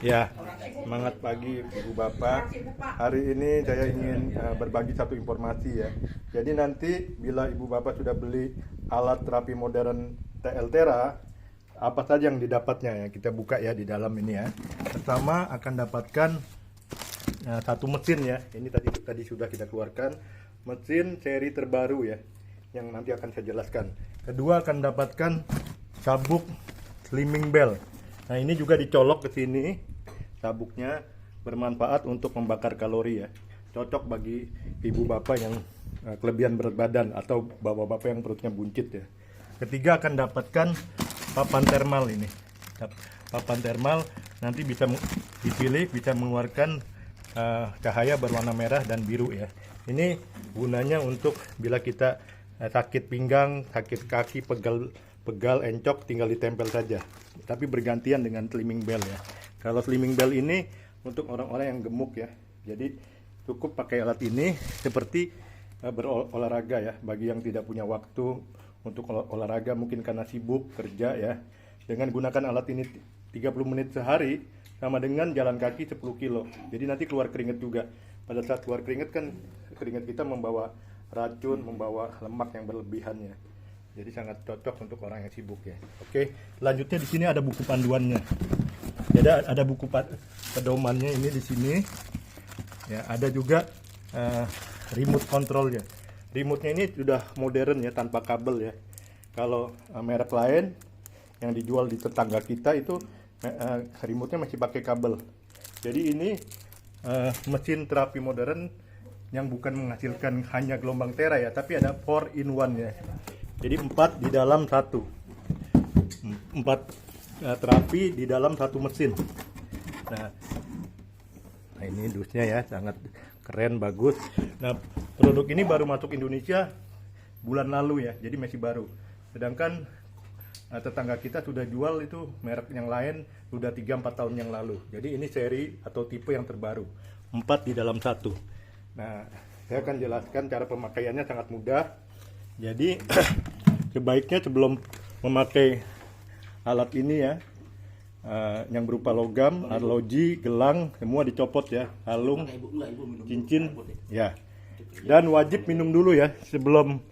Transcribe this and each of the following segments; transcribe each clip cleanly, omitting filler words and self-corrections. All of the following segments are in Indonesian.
Ya, semangat pagi Ibu Bapak. Hari ini saya ingin berbagi satu informasi ya. Jadi nanti bila Ibu Bapak sudah beli alat terapi modern TLTera, apa saja yang didapatnya ya? Kita buka ya di dalam ini ya. Pertama akan dapatkan satu mesin ya. Ini tadi sudah kita keluarkan, mesin seri terbaru ya, yang nanti akan saya jelaskan. Kedua akan dapatkan sabuk slimming bell. Nah ini juga dicolok ke sini. Sabuknya bermanfaat untuk membakar kalori ya, cocok bagi ibu bapak yang kelebihan berat badan atau bapak-bapak yang perutnya buncit ya. Ketiga akan dapatkan papan termal ini. Papan termal nanti bisa dipilih, bisa mengeluarkan cahaya berwarna merah dan biru ya. Ini gunanya untuk bila kita sakit pinggang, sakit kaki, pegal, encok, tinggal ditempel saja. Tapi bergantian dengan slimming bell ya. Kalau slimming bell ini untuk orang-orang yang gemuk ya. Jadi cukup pakai alat ini seperti berolahraga ya. Bagi yang tidak punya waktu untuk olahraga mungkin karena sibuk kerja ya. Dengan gunakan alat ini 30 menit sehari sama dengan jalan kaki 10 kilo. Jadi nanti keluar keringat juga. Pada saat keluar keringat kan keringat kita membawa racun, membawa lemak yang berlebihan ya. Jadi sangat cocok untuk orang yang sibuk ya. Oke, selanjutnya di sini ada buku panduannya. Jadi ada buku pedomannya ini di sini. Ya, ada juga remote controlnya. Remote-nya ini sudah modern ya, tanpa kabel ya. Kalau merek lain yang dijual di tetangga kita itu remote-nya masih pakai kabel. Jadi ini mesin terapi modern yang bukan menghasilkan hanya gelombang tera ya, tapi ada 4 in 1 ya. Jadi 4 di dalam 1. 4 terapi di dalam satu mesin. Nah ini dusnya ya, sangat keren, bagus. Nah produk ini baru masuk Indonesia bulan lalu ya, jadi masih baru. Sedangkan tetangga kita sudah jual itu merek yang lain sudah 3-4 tahun yang lalu. Jadi ini seri atau tipe yang terbaru, 4 di dalam 1. Nah saya akan jelaskan cara pemakaiannya, sangat mudah. Jadi sebaiknya sebelum memakai alat ini ya, yang berupa logam, arloji, gelang, semua dicopot ya, kalung, cincin ya. Dan wajib minum dulu ya, sebelum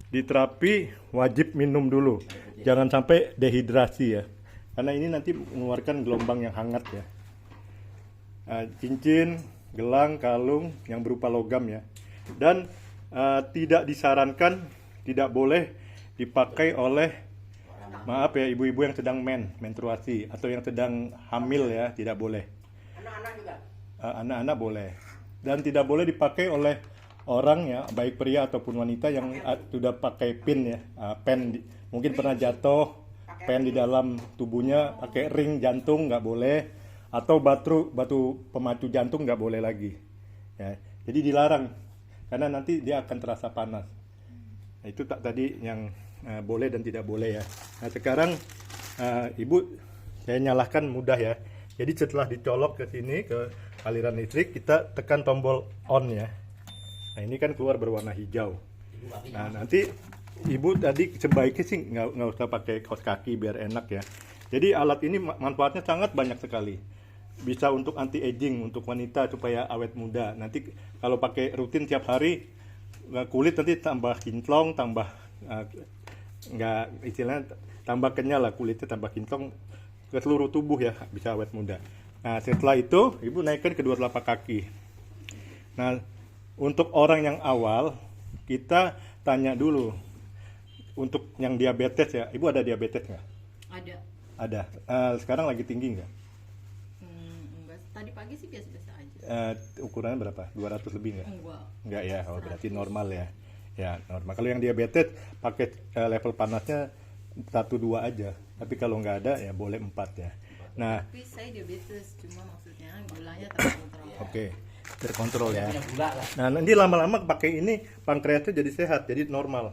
diterapi wajib minum dulu. Jangan sampai dehidrasi ya, karena ini nanti mengeluarkan gelombang yang hangat ya. Cincin, gelang, kalung yang berupa logam ya. Dan tidak disarankan, tidak boleh dipakai oleh, maaf ya, ibu-ibu yang sedang menstruasi atau yang sedang hamil ya, tidak boleh. Anak-anak juga? Anak-anak boleh. Dan tidak boleh dipakai oleh orang ya, baik pria ataupun wanita yang sudah pakai pin ya, pen, mungkin pernah jatuh, pen di dalam tubuhnya, pakai ring jantung nggak boleh, atau batu pemacu jantung nggak boleh lagi. Ya, jadi dilarang, karena nanti dia akan terasa panas. Nah, itu tadi yang boleh dan tidak boleh ya. Nah sekarang ibu, saya nyalakan mudah ya. Jadi setelah dicolok ke sini ke aliran listrik, kita tekan tombol on ya. Nah ini kan keluar berwarna hijau. Nah nanti ibu tadi sebaiknya sih nggak usah pakai kaos kaki biar enak ya. Jadi alat ini manfaatnya sangat banyak sekali. Bisa untuk anti aging, untuk wanita supaya awet muda. Nanti kalau pakai rutin tiap hari, kulit nanti tambah kinclong, tambah nggak, istilahnya tambah kenyal lah, kulitnya tambah kinclong ke seluruh tubuh ya, bisa awet muda. Nah setelah itu ibu naikkan kedua telapak kaki. Nah untuk orang yang awal kita tanya dulu, untuk yang diabetes ya, ibu ada diabetes nggak? Ada. Sekarang lagi tinggi nggak? Enggak, tadi pagi sih biasa-biasa aja. Ukurannya berapa? 200 lebih nggak? Enggak ya, oh, berarti 100. normal ya. Ya normal. Kalau yang diabetes pakai level panasnya 1-2 aja. Tapi kalau nggak ada ya boleh 4 ya. Nah, tapi saya diabetes, cuma maksudnya gulanya terkontrol. oke, terkontrol ya. Nah nanti lama-lama pakai ini pankreasnya jadi sehat, jadi normal.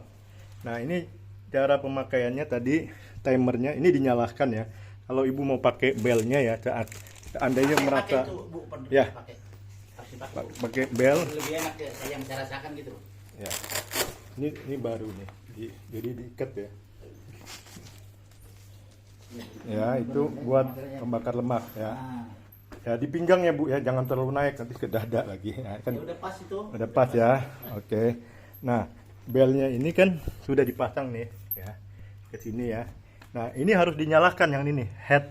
Nah ini cara pemakaiannya tadi, timernya ini dinyalakan ya. Kalau ibu mau pakai belnya ya, saat seandainya merasa ya pakai bel, lebih enak ya, saya yang saya rasakan gitu. ya ini baru nih, jadi diikat ya. Ya itu buat pembakar lemak ya. Ya di pinggang ya Bu ya, jangan terlalu naik nanti ke dada lagi. Ya, kan Ya udah pas itu. udah pas ya. Oke. Nah, belnya ini kan sudah dipasang nih ya. Ke sini ya. Nah, ini harus dinyalakan yang ini, head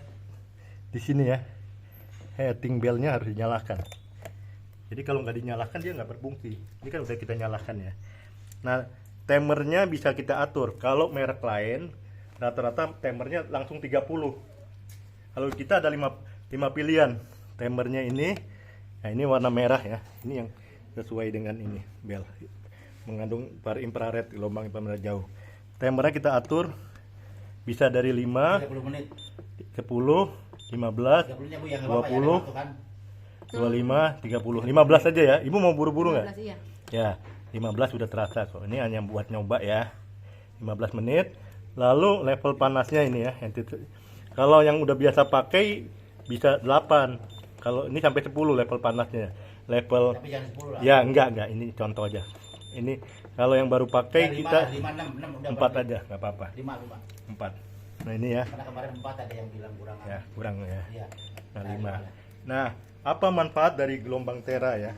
di sini ya. Heading belnya harus dinyalakan. Jadi kalau nggak dinyalakan dia nggak berfungsi. Ini kan udah kita nyalakan ya. Nah, timernya bisa kita atur. Kalau merek lain rata-rata timernya langsung 30. Kalau kita ada 5 pilihan. Timernya ini, nah ini warna merah ya. Ini yang sesuai dengan ini bel. Mengandung infrared, gelombang infrared jauh. Timernya kita atur bisa dari 5, 30 menit. 10, 15, 30-nya Bu ya, enggak apa-apa ya, 20, ada waktu kan. 25, 30, 15 aja ya. Ibu mau buru-buru nggak? 15, iya. Ya, 15 sudah terasa kok. Ini hanya buat nyoba ya. 15 menit. Lalu level panasnya ini ya. Kalau yang udah biasa pakai bisa 8. Kalau ini sampai 10 level panasnya. Level Tapi jangan 10 lah. ya enggak, ini contoh aja. Ini kalau yang baru pakai kita 5, 6 udah 4 aja, nggak apa-apa. 5. 4. Nah, ini ya. Karena kemarin 4 ada yang bilang kurang. Ya, kurang ya. Iya. Nah, 5. Nah, apa manfaat dari gelombang tera ya?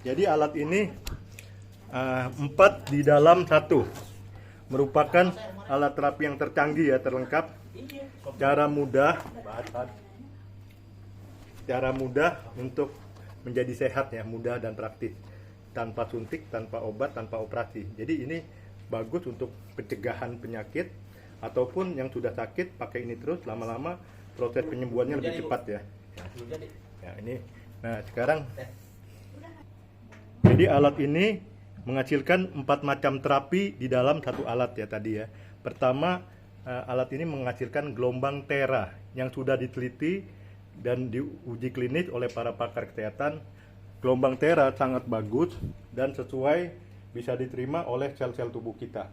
Jadi alat ini 4 di dalam 1. Merupakan alat terapi yang tercanggih ya, terlengkap. Cara mudah untuk menjadi sehat ya, mudah dan praktis. Tanpa suntik, tanpa obat, tanpa operasi. Jadi ini bagus untuk pencegahan penyakit ataupun yang sudah sakit pakai ini terus, lama-lama proses penyembuhannya lebih cepat ya. Ya ini. Nah, sekarang jadi alat ini menghasilkan 4 macam terapi di dalam satu alat ya tadi ya. Pertama, alat ini menghasilkan gelombang tera yang sudah diteliti dan diuji klinis oleh para pakar kesehatan. Gelombang tera sangat bagus dan sesuai bisa diterima oleh sel-sel tubuh kita.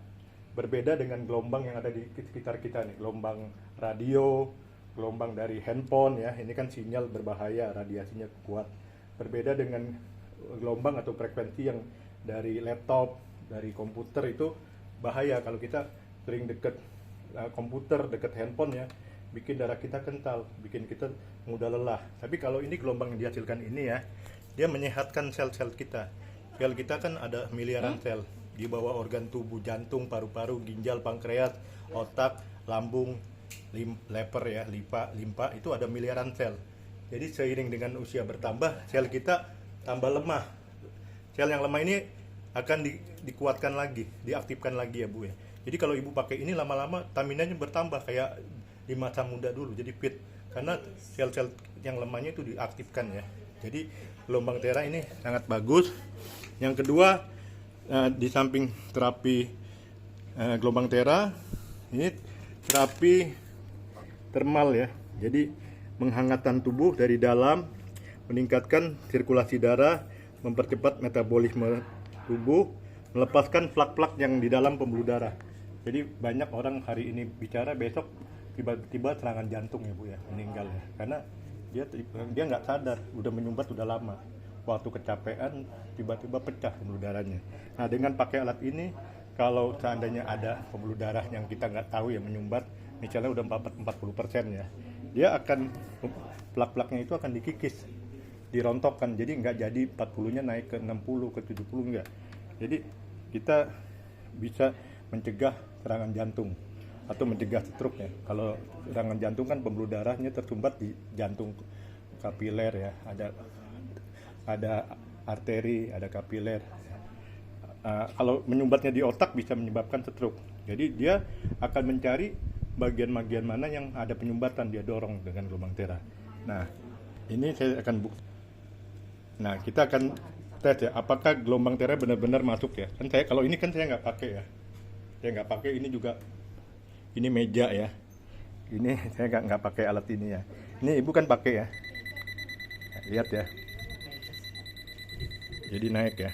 Berbeda dengan gelombang yang ada di sekitar kita nih, gelombang radio, gelombang dari handphone ya, ini kan sinyal berbahaya, radiasinya kuat. Berbeda dengan gelombang atau frekuensi yang dari laptop, dari komputer itu bahaya kalau kita sering deket komputer, deket handphone ya, bikin darah kita kental, bikin kita mudah lelah. Tapi kalau ini gelombang yang dihasilkan ini ya, dia menyehatkan sel-sel kita. Sel kita kan ada miliaran sel di bawah organ tubuh, jantung, paru-paru, ginjal, pankreas, otak, lambung, lever ya, limpa itu ada miliaran sel. Jadi seiring dengan usia bertambah, sel kita tambah lemah. Sel yang lemah ini akan dikuatkan lagi, diaktifkan lagi ya Bu ya. Jadi kalau Ibu pakai ini lama-lama staminanya bertambah kayak di masa muda dulu, jadi fit. Karena sel-sel yang lemahnya itu diaktifkan ya. Jadi gelombang tera ini sangat bagus. Yang kedua, di samping terapi gelombang tera, ini terapi termal ya. Jadi menghangatkan tubuh dari dalam, meningkatkan sirkulasi darah, mempercepat metabolisme tubuh, melepaskan plak-plak yang di dalam pembuluh darah. Jadi banyak orang hari ini bicara, besok tiba-tiba serangan jantung ya Bu ya, meninggal ya. Karena dia nggak sadar, udah menyumbat udah lama. Waktu kecapean tiba-tiba pecah pembuluh darahnya. Nah, dengan pakai alat ini, kalau seandainya ada pembuluh darah yang kita nggak tahu ya menyumbat, misalnya udah 40% ya, dia akan plak-plaknya itu akan dikikis, dirontokkan. Jadi nggak jadi 40-nya naik ke 60 ke 70 enggak. Jadi kita bisa mencegah serangan jantung atau mencegah stroke ya. Kalau serangan jantung kan pembuluh darahnya tersumbat di jantung, kapiler ya, ada arteri, ada kapiler. Kalau menyumbatnya di otak bisa menyebabkan stroke. Jadi dia akan mencari bagian-bagian mana yang ada penyumbatan, dia dorong dengan gelombang tera. Nah, ini saya akan Nah, kita akan tes ya, apakah gelombang tera benar-benar masuk ya. Kan kalau ini kan saya nggak pakai ya. Saya nggak pakai, ini juga, ini meja ya. Ini saya nggak pakai alat ini ya. Ini Ibu kan pakai ya. Lihat ya. Jadi naik ya.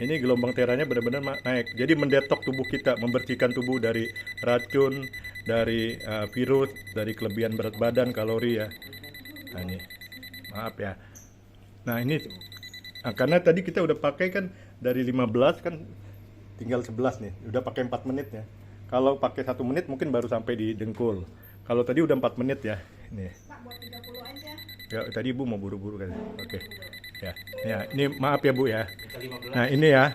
Ini gelombang teranya benar-benar naik. Jadi mendetok tubuh kita, membersihkan tubuh dari racun, dari virus, dari kelebihan berat badan, kalori ya. Nah ini, maaf ya. Nah ini, karena tadi kita udah pakai kan dari 15 kan tinggal 11 nih. Udah pakai 4 menit ya. Kalau pakai 1 menit mungkin baru sampai di dengkul. Kalau tadi udah 4 menit ya. Ini. Pak, buat 30 aja. Ya, tadi ibu mau buru-buru kan? Oke. Ya, ini maaf ya bu ya. Bisa 15. Nah ini ya,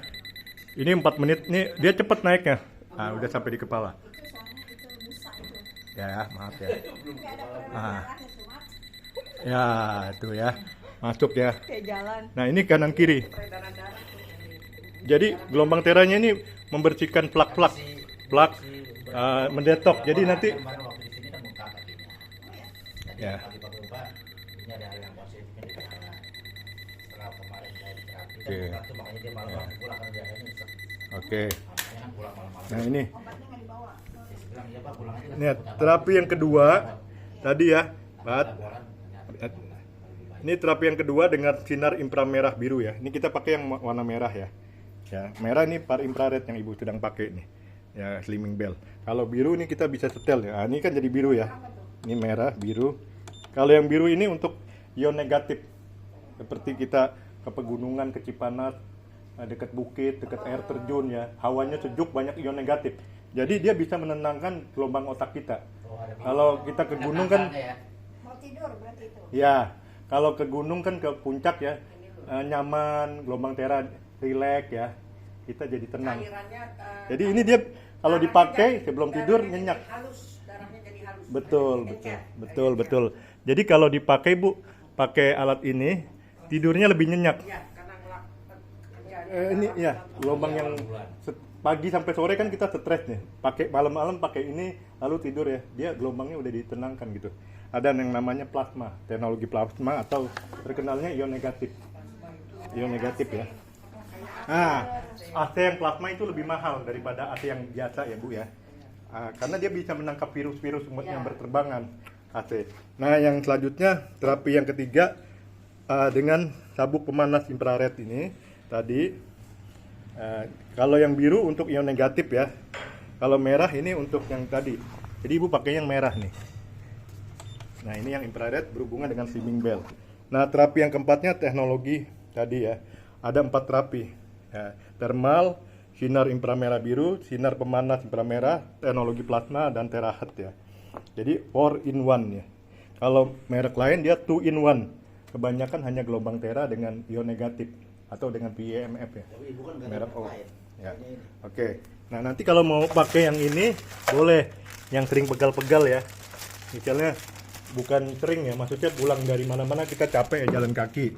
ini 4 menit, nih dia cepet naiknya. Ah, udah sampai di kepala. Ya, maaf ya. Ah, ya, tuh ya, masuk ya. Kayak jalan. Nah ini kanan kiri. Jadi gelombang teranya ini membersihkan plak-plak, mendetok. Jadi nanti Kemarin waktu di sini kan bengkak kakinya. Jadi Ya. pagi-pagi ubah, ini ada hal yang positifnya di tangan. Setelah kemarin saya terapi kan Oke. bengkak tuh, makanya dia malam pulang kan biasanya nyesek. oke. Makanya kan pulang malam-malam. Nah ini, Saya bilang, iya Pak, pulang aja. ini ya, terapi yang kedua tadi ya, Pat. Laporan, Ini terapi yang kedua dengan sinar inframerah biru ya. Ini kita pakai yang warna merah ya. Ya, merah ini par infrared yang ibu sedang pakai nih. Ya, slimming bell. Kalau biru ini kita bisa setel ya. Nah, ini kan jadi biru ya. Ini merah, biru. Kalau yang biru ini untuk ion negatif. Seperti kita ke pegunungan, ke Cipanas, dekat bukit, dekat air terjun ya. Hawanya sejuk, banyak ion negatif. Jadi dia bisa menenangkan gelombang otak kita. Kalau kita ke gunung kan Mau tidur berarti itu. ya, kalau ke gunung kan ke puncak ya, nyaman, gelombang tera rileks ya, kita jadi tenang. Cairannya Jadi ini dia kalau dipakai sebelum tidur nyenyak. halus, darahnya jadi halus. Betul, Jadi betul, encer. betul, betul. Jadi kalau dipakai Bu, pakai alat ini tidurnya lebih nyenyak. Iya, karena Ini ya, gelombang yang pagi sampai sore kan kita stres nih. Pakai malam-malam pakai ini lalu tidur ya. Dia gelombangnya udah ditenangkan gitu. Ada yang namanya plasma, teknologi plasma atau terkenalnya ion negatif. Ion negatif ya. Nah, AC yang plasma itu lebih mahal daripada AC yang biasa ya Bu ya. Karena dia bisa menangkap virus-virus yang berterbangan AC. Nah, yang selanjutnya terapi yang ketiga dengan sabuk pemanas infrared ini tadi. Kalau yang biru untuk ion negatif ya. Kalau merah ini untuk yang tadi. Jadi Ibu pakai yang merah nih. Nah, ini yang infrared berhubungan dengan slimming bell. Nah, terapi yang keempatnya teknologi tadi ya. Ada 4 terapi. Ya, thermal, sinar inframerah biru, sinar pemanas inframerah, teknologi plasma dan terahet ya. Jadi 4 in 1 ya. Kalau merek lain dia 2 in 1. Kebanyakan hanya gelombang tera dengan ion negatif atau dengan PEMF ya. tapi ibu kan nggak Merek ada O. lain. Ya. Ini. Oke. Nah, nanti kalau mau pakai yang ini boleh yang sering pegal-pegal ya. Misalnya bukan sering ya, maksudnya pulang dari mana-mana kita capek ya jalan kaki.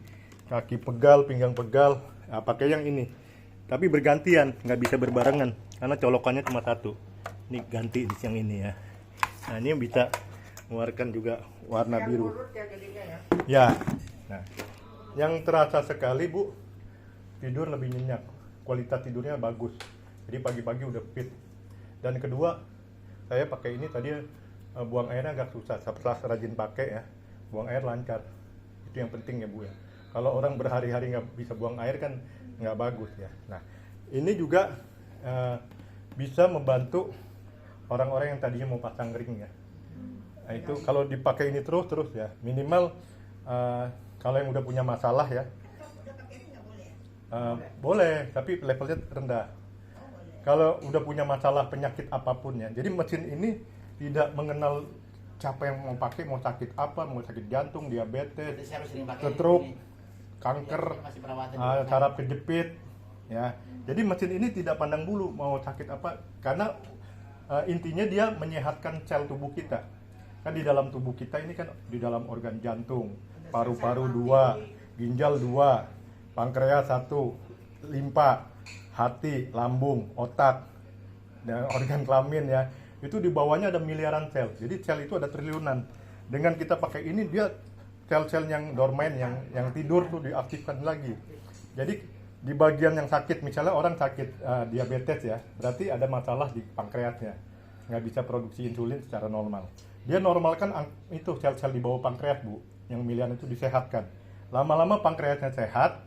Kaki pegal, pinggang pegal, nah, pakai yang ini. Tapi bergantian, nggak bisa berbarengan karena colokannya cuma satu. Ini ganti yang ini ya. Nah, ini bisa mengeluarkan juga warna biru. Urut ya jadinya ya. Ya. Nah, yang terasa sekali Bu, tidur lebih nyenyak, kualitas tidurnya bagus. Jadi pagi-pagi udah fit. Dan kedua, saya pakai ini tadi buang airnya agak susah. Setelah rajin pakai ya, buang air lancar. Itu yang penting ya Bu ya. Kalau orang berhari-hari nggak bisa buang air kan nggak bagus ya. Nah, ini juga bisa membantu orang-orang yang tadinya mau pasang ring ya. Nah, itu kalau dipakai ini terus ya, minimal kalau yang udah punya masalah ya, boleh, tapi levelnya rendah. Kalau udah punya masalah penyakit apapun ya, jadi mesin ini tidak mengenal siapa yang mau pakai, mau sakit apa, mau sakit jantung, Jadi diabetes, saya harus sering pakai stroke, ini. kanker, Ini masih perawatan di rumah. saraf kejepit, ya. Jadi mesin ini tidak pandang bulu mau sakit apa, karena intinya dia menyehatkan sel tubuh kita. Kan di dalam tubuh kita ini kan di dalam organ jantung, paru-paru 2, ginjal 2, pankreas 1, limpa, hati, lambung, otak, dan organ kelamin ya. Itu di bawahnya ada miliaran sel. Jadi sel itu ada triliunan. Dengan kita pakai ini dia sel-sel yang dorman yang tidur tuh diaktifkan lagi. Jadi di bagian yang sakit, misalnya orang sakit diabetes ya, berarti ada masalah di pankreasnya, nggak bisa produksi insulin secara normal. Dia normalkan itu sel-sel di bawah pankreas Bu, yang miliaran itu disehatkan. Lama-lama pankreasnya sehat,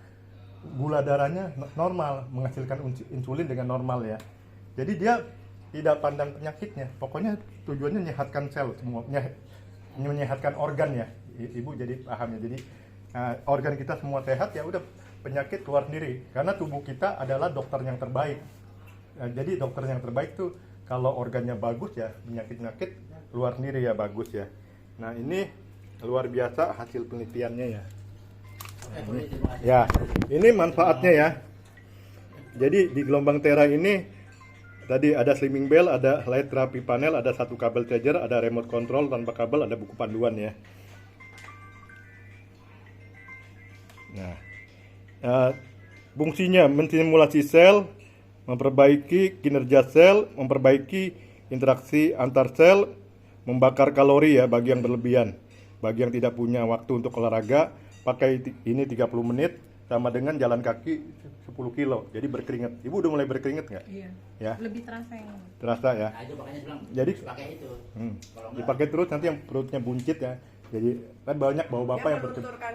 gula darahnya normal, menghasilkan insulin dengan normal ya. Jadi dia tidak pandang penyakitnya, pokoknya tujuannya menyehatkan sel semua, menyehatkan organ ya. Ibu jadi paham ya. Jadi organ kita semua sehat ya udah, penyakit keluar sendiri karena tubuh kita adalah dokter yang terbaik. Jadi dokter yang terbaik tuh kalau organnya bagus ya, penyakit-penyakit keluar sendiri ya bagus ya. Nah, ini luar biasa hasil penelitiannya ya. Boleh, terima kasih. Ya, ini manfaatnya ya. Jadi di gelombang Tera ini tadi ada slimming bell, ada light therapy panel, ada satu kabel charger, ada remote control tanpa kabel, ada buku panduan ya. Nah, fungsinya menstimulasi sel, memperbaiki kinerja sel, memperbaiki interaksi antar sel, membakar kalori ya bagi yang berlebihan. Bagi yang tidak punya waktu untuk olahraga, pakai ini 30 menit sama dengan jalan kaki 10 kilo. Jadi berkeringat. Ibu udah mulai berkeringat nggak? Iya. Ya, Lebih terasa yang terasa ya. Nah, itu makanya bilang Jadi- pakai itu. Hmm. Kalau enggak, Dipakai terus nanti yang perutnya buncit ya. Jadi kan banyak bapak-bapak yang berkeringat. melunturkan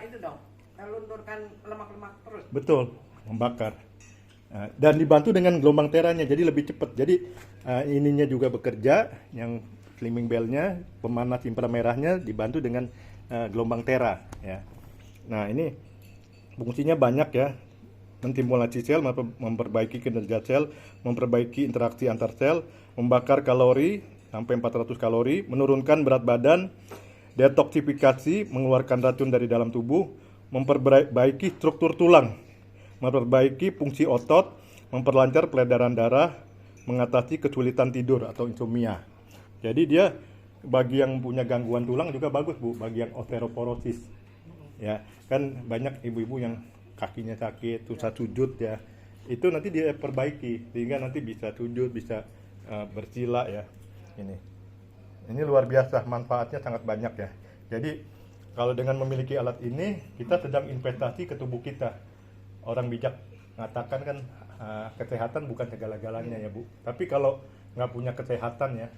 itu dong, melunturkan lemak-lemak perut. Betul, membakar. Dan dibantu dengan gelombang teranya, jadi lebih cepat. Jadi ininya juga bekerja, yang slimming bell-nya, pemanas inframerahnya dibantu dengan gelombang tera. Ya. Nah ini fungsinya banyak ya, menstimulasi sel, memperbaiki kinerja sel, memperbaiki interaksi antar sel, membakar kalori sampai 400 kalori, menurunkan berat badan, detoksifikasi, mengeluarkan racun dari dalam tubuh, memperbaiki struktur tulang, memperbaiki fungsi otot, memperlancar peredaran darah, mengatasi kesulitan tidur atau insomnia. Jadi dia bagi yang punya gangguan tulang juga bagus Bu, bagi yang osteoporosis. Ya, kan banyak ibu-ibu yang kakinya sakit, susah sujud ya. Itu nanti dia perbaiki sehingga nanti bisa sujud, bisa bersila ya. Ini luar biasa, manfaatnya sangat banyak ya. Jadi kalau dengan memiliki alat ini, kita sedang investasi ke tubuh kita. Orang bijak mengatakan kan kesehatan bukan segala-galanya ya Bu. Tapi kalau nggak punya kesehatan ya,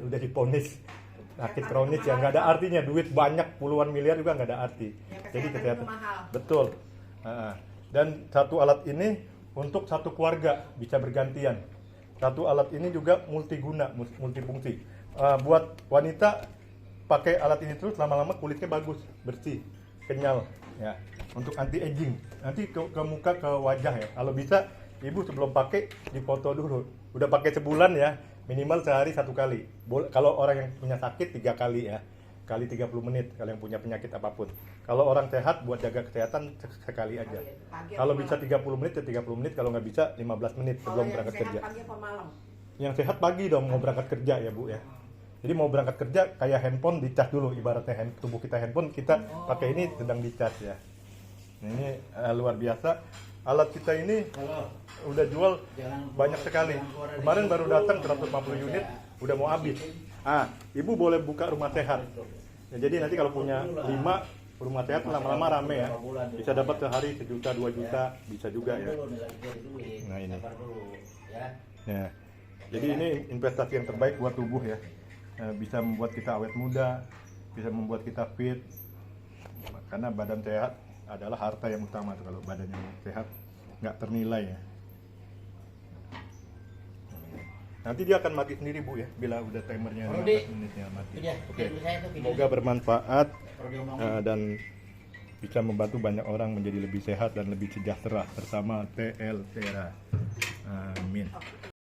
udah diponis sakit kronis ya nggak ada artinya. Duit banyak puluhan miliar juga nggak ada arti. Ya, Jadi kesehatan kesehatan itu mahal. betul. Dan satu alat ini untuk satu keluarga bisa bergantian. Satu alat ini juga multiguna, multifungsi. Buat wanita pakai alat ini terus lama-lama kulitnya bagus, bersih, kenyal ya. Untuk anti aging, nanti ke muka, ke wajah ya. Kalau bisa ibu sebelum pakai dipoto dulu. Udah pakai sebulan ya, minimal sehari 1 kali. Kalau orang yang punya sakit 3 kali ya, kali 30 menit kalau yang punya penyakit apapun. Kalau orang sehat buat jaga kesehatan sekali aja. Pagi Kalau atau bisa malam? 30 menit ya 30 menit, kalau nggak bisa 15 menit Kalau sebelum yang berangkat sehat kerja. pagi apa malam? Yang sehat pagi dong mau berangkat kerja ya Bu ya. Jadi mau berangkat kerja kayak handphone dicas dulu, ibaratnya tubuh kita handphone, kita pakai ini sedang dicas ya. Nah, ini luar biasa. Alat kita ini kalau udah jual jangan banyak sekali. Kemarin baru datang 150 unit, udah mau habis. Ibu boleh buka rumah sehat. Ya, jadi nanti kalau punya 5 rumah sehat lama-lama rame ya. Bisa dapat sehari 1 juta, 2 juta, bisa juga ya. dulu nih lagi cari duit. Nah, ini. Sabar dulu ya. Ya. Jadi ini investasi yang terbaik buat tubuh ya. Bisa membuat kita awet muda, bisa membuat kita fit. Karena badan sehat adalah harta yang utama tuh, kalau badannya sehat nggak ternilai ya. Nanti dia akan mati sendiri Bu ya, bila udah timernya Rudi, 15 menitnya mati. itu dia, Oke. video saya tuh, video. Semoga bermanfaat Kalau dia ngomong, dan bisa membantu banyak orang menjadi lebih sehat dan lebih sejahtera bersama TL Tera. Amin.